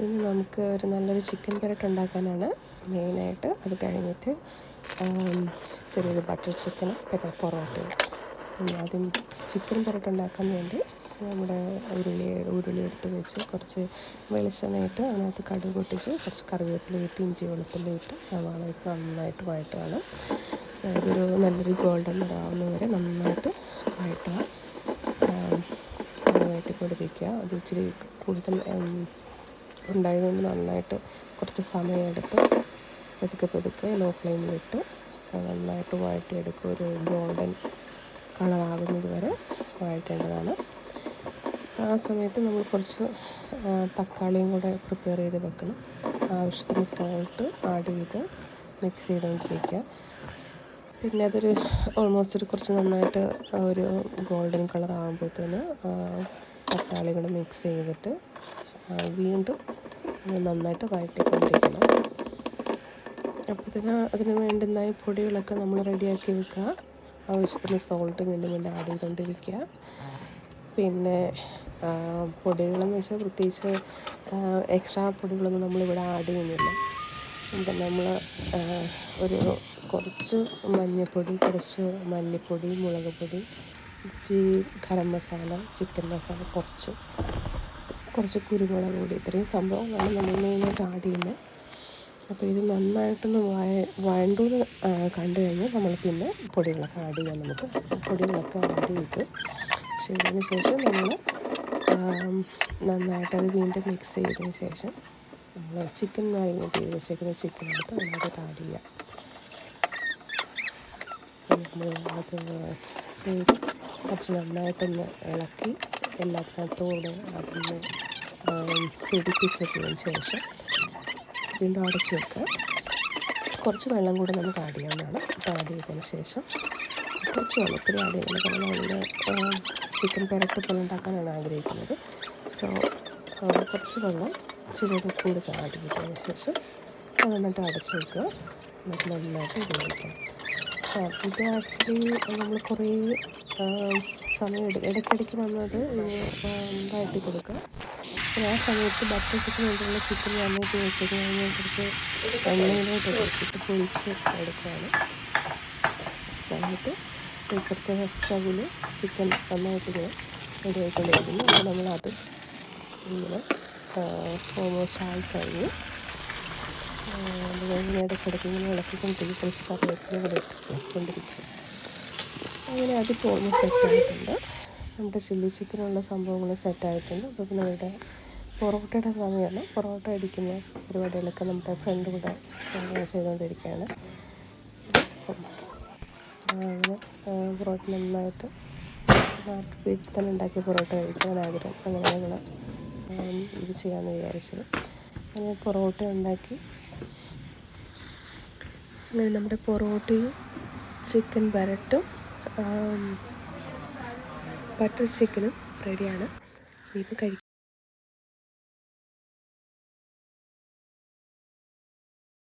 ഇനി നമുക്ക് ഒരു നല്ലൊരു ചിക്കൻ പെരട്ട് ഉണ്ടാക്കാനാണ് മെയിനായിട്ട്. അത് കഴിഞ്ഞിട്ട് ചെറിയൊരു ബട്ടർ ചിക്കനും പിന്നെ പൊറോട്ടയും. ആദ്യം ചിക്കൻ പെരട്ട് ഉണ്ടാക്കാൻ വേണ്ടി നമ്മുടെ ഉരുളി എടുത്ത് വെച്ച് കുറച്ച് വെളിച്ചെണ്ണ ഇട്ട് അതിനകത്ത് കടുക് പൊട്ടിച്ച് കുറച്ച് കറിവേപ്പില ഇട്ട് ഇഞ്ചി വെളുത്തുള്ളി ഇട്ട് സവാള ഇട്ട് നന്നായിട്ട് വഴറ്റുകയാണ്. അതൊരു നല്ലൊരു ഗോൾഡൻ നിറാവുന്ന വരെ നന്നായിട്ട് വഴറ്റുക. വഴറ്റി പൊടിപ്പിക്കുക. അത് ഇച്ചിരി കൂടുതൽ ഉണ്ടായതുകൊണ്ട് നന്നായിട്ട് കുറച്ച് സമയമെടുത്ത് പതുക്കെ ലോ ഫ്ലെയിമിലിട്ട് നന്നായിട്ട് വഴറ്റിയെടുക്കുക. ഒരു ഗോൾഡൻ കളറാകുന്നത് വരെ വഴറ്റേണ്ടതാണ്. ആ സമയത്ത് നമ്മൾ കുറച്ച് തക്കാളിയും കൂടെ പ്രിപ്പയർ ചെയ്ത് വെക്കണം. ആവശ്യത്തിന് സോൾട്ട് ആഡ് ചെയ്ത് മിക്സ് ചെയ്തുകൊണ്ടിരിക്കുക. പിന്നെ അതൊരു ഓൾമോസ്റ്റ് ഒരു കുറച്ച് നന്നായിട്ട് ഒരു ഗോൾഡൻ കളർ ആകുമ്പോഴത്തേന് തക്കാളി കൂടെ മിക്സ് ചെയ്തിട്ട് വീണ്ടും നന്നായിട്ട് വഴറ്റിക്കൊണ്ടിരിക്കണം. അപ്പോഴത്തേന് അതിന് വേണ്ടുന്ന പൊടികളൊക്കെ നമ്മൾ റെഡിയാക്കി വെക്കുക. ആവശ്യത്തിന് സോൾട്ട് വീണ്ടും ആഡ് ചെയ്തുകൊണ്ടിരിക്കുക. പിന്നെ പൊടികളെന്ന് വെച്ചാൽ പ്രത്യേകിച്ച് എക്സ്ട്രാ പൊടികളൊന്നും നമ്മളിവിടെ ആഡ് ചെയ്യുന്നില്ല. അപ്പം നമ്മൾ ഒരു കുറച്ച് മഞ്ഞൾപ്പൊടി, കുറച്ച് മല്ലിപ്പൊടി, മുളക് പൊടി, ഗരം മസാല, ചിക്കൻ മസാല, കുറച്ച് കുരുമുളക് പൊടി, ഇത്രയും സംഭവങ്ങളാണ് നമ്മൾ മെയിനായിട്ട് ആഡ് ചെയ്യുന്നത്. അപ്പോൾ ഇത് നന്നായിട്ടൊന്ന് വഴണ്ടുന്ന് കണ്ടു കഴിഞ്ഞാൽ നമ്മൾ പിന്നെ പൊടികളൊക്കെ ആഡ് ചെയ്യാം. നമുക്ക് പൊടികളൊക്കെ ആഡ് ചെയ്തതിന് ശേഷം നമ്മൾ നന്നായിട്ടത് വീണ്ടും മിക്സ് ചെയ്തതിന് ശേഷം നമ്മൾ ചിക്കൻ മാരിനേറ്റ് ചെയ്ത് വെച്ചേക്കുന്ന ചിക്കൻ എടുത്ത് അതിനകത്ത് ആഡ് ചെയ്യാം. നമ്മൾ അത് ചെയ്ത് കുറച്ച് നന്നായിട്ടൊന്ന് ഇളക്കി എല്ലാത്തിനകത്തോടെ അതൊന്ന് പിടിപ്പിച്ചതിന് ശേഷം വീണ്ടും അടച്ച് വെക്കുക. കുറച്ച് വെള്ളം കൂടെ നമുക്ക് ആഡ് ചെയ്യാവുന്നതാണ്. അപ്പോൾ ആഡ് ചെയ്തതിന് ശേഷം കുറച്ച് വെള്ളത്തിൽ ആഡ് ചെയ്യുന്നത്, കാരണം നമ്മൾ ചിക്കൻ പെരട്ട് പോലെ ഉണ്ടാക്കാനാണ് ആഗ്രഹിക്കുന്നത്. സോ കുറച്ച് വെള്ളം ഇച്ചിരി കൂടെ ആഡ് ചെയ്തതിന് ശേഷം അത് എന്നിട്ട് അടച്ച് വയ്ക്കുക. എന്നിട്ട് നന്നായിട്ട് ഉപയോഗിക്കാം. ഇത് ആക്ച്വലി നമ്മൾ കുറേ സമയം ഇടയ്ക്കിടയ്ക്ക് വന്നത് വഴറ്റി കൊടുക്കുക. ആ സമയത്ത് ബട്ടർ ചിക്കൻ കൊണ്ടുള്ള ചിക്കൻ നന്നായിട്ട് വെച്ചത് കഴിഞ്ഞാൽ കുറച്ച് എണ്ണയിലോട്ട് ഇട്ട് പൊരിച്ച് എടുക്കുകയാണ്. സമയത്ത് ഇപ്പുറത്തെ സ്റ്റവിൽ ചിക്കൻ നന്നായിട്ട് ഇങ്ങനെ റെഡി ആയിക്കൊണ്ടിരിക്കുന്നു. അപ്പോൾ നമ്മളത് ഇങ്ങനെ ഓൾമോസ്റ്റ് ആയിക്കഴിഞ്ഞ് ഇങ്ങനെ ഇടയ്ക്കിടയ്ക്ക് ഇങ്ങനെ ഇളക്കിക്കൊണ്ടിരിക്കും. കുറച്ച് കറിവേപ്പില കൂടെ ഇട്ടുകൊണ്ടിരിക്കും. അങ്ങനെ അതിപ്പോൾ ഓൾമോസ്റ്റ് സെറ്റായിട്ടുണ്ട്. നമ്മുടെ ചില്ലി ചിക്കനുള്ള സംഭവങ്ങൾ സെറ്റായിട്ടുണ്ട്. അപ്പോൾ പിന്നെ ഇവിടെ പൊറോട്ടയുടെ സമയമാണ്. പൊറോട്ട അടിക്കുന്ന പരിപാടികളൊക്കെ നമ്മുടെ ഫ്രണ്ട് കൂടെ ചെയ്തുകൊണ്ടിരിക്കുകയാണ്. അങ്ങനെ പൊറോട്ട നന്നായിട്ട് വീട്ടിൽ തന്നെ ഉണ്ടാക്കിയ പൊറോട്ട കഴിക്കാൻ ആഗ്രഹം. അങ്ങനെ ഞങ്ങൾ ഇത് ചെയ്യാമെന്ന് വിചാരിച്ചത്. അങ്ങനെ പൊറോട്ട ഉണ്ടാക്കി. അങ്ങനെ നമ്മുടെ പൊറോട്ടയും ചിക്കൻ പെരട്ടും ബട്ടർ ചിക്കനും റെഡിയാണ്. ഇനിയിപ്പോൾ കഴിക്കും.